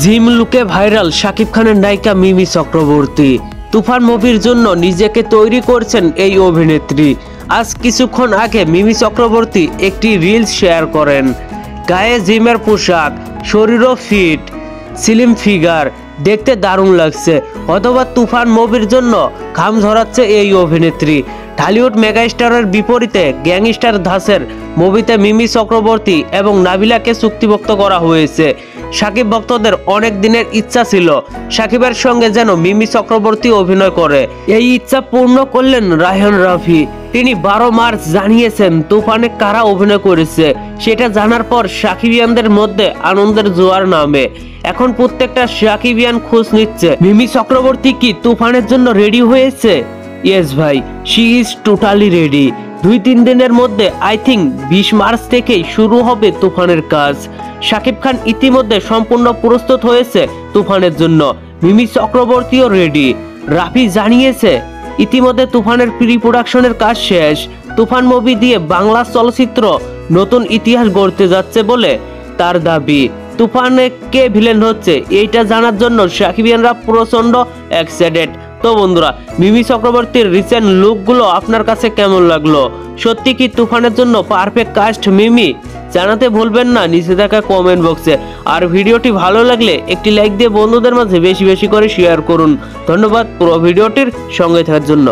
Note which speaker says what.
Speaker 1: Gym লুকে viral Shakib খানের নায়িকা মিমি চক্রবর্তী। তুফান মুভির জন্য নিজেকে তৈরি করছেন এই অভিনেত্রী। আজ কিছুক্ষণ আগে মিমি চক্রবর্তী একটি রিলস শেয়ার করেন। গায়ে জিমের পোশাক, শরীরও ফিট, স্লিম ফিগার, দেখতে দারুণ লাগছে। অথবা তুফান মুভির জন্য ঘাম ঝরাচ্ছে এই অভিনেত্রী। ঢালিউড মেগাস্টারের বিপরীতে গ্যাংস্টার ধাঁচের মুভিতে মিমি চক্রবর্তী এবং নাবিলাকে চুক্তিভুক্ত করা হয়েছে। শাকিব ভক্তদের অনেক দিনের ইচ্ছা ছিল শাকিবের সঙ্গে যেন মিমি চক্রবর্তী অভিনয় করে। এই ইচ্ছা পূর্ণ করলেন রায়হান রাফি। তিনি 12 মার্চ জানিয়েছেন তুফানে কারা অভিনয় করেছে। সেটা জানার পর শাকিবিয়ানদের মধ্যে আনন্দের জোয়ার নামে। এখন প্রত্যেকটা শাকিবিয়ান খোঁজ নিচ্ছে মিমি চক্রবর্তী কি তুফানের জন্য রেডি হয়েছে। ইয়েস ভাই, শি ইজ টোটালি রেডি। 2-3 দিনের মধ্যে আই থিঙ্ক 20 মার্চ থেকেই শুরু হবে তুফানের কাজ। শাকিব খান ইতিমধ্যে সম্পূর্ণ প্রস্তুত হয়েছে তুফানের জন্য। মিমি চক্রবর্তীও রেডি। রাফি জানিয়েছে ইতিমধ্যে তুফানের প্রি প্রোডাকশনের কাজ শেষ। তুফান মুভি দিয়ে বাংলা চলচ্চিত্র নতুন ইতিহাস গড়তে যাচ্ছে বলে তার দাবি। তুফানে কে ভিলেন হচ্ছে এইটা জানার জন্য শাকিবিয়ানরা প্রচন্ড এক্সাইটেড। তো বন্ধুরা, মিমি চক্রবর্তীর রিসেন্ট লুকগুলো আপনার কাছে কেমন লাগলো? সত্যি কি তুফানের জন্য পারফেক্ট কাস্ট মিমি? জানাতে ভুলবেন না নিচে থাকা কমেন্ট বক্সে। আর ভিডিওটি ভালো লাগলে একটি লাইক দিয়ে বন্ধুদের মাঝে বেশি বেশি করে শেয়ার করুন। ধন্যবাদ পুরো ভিডিওটির সঙ্গে থাকার জন্য।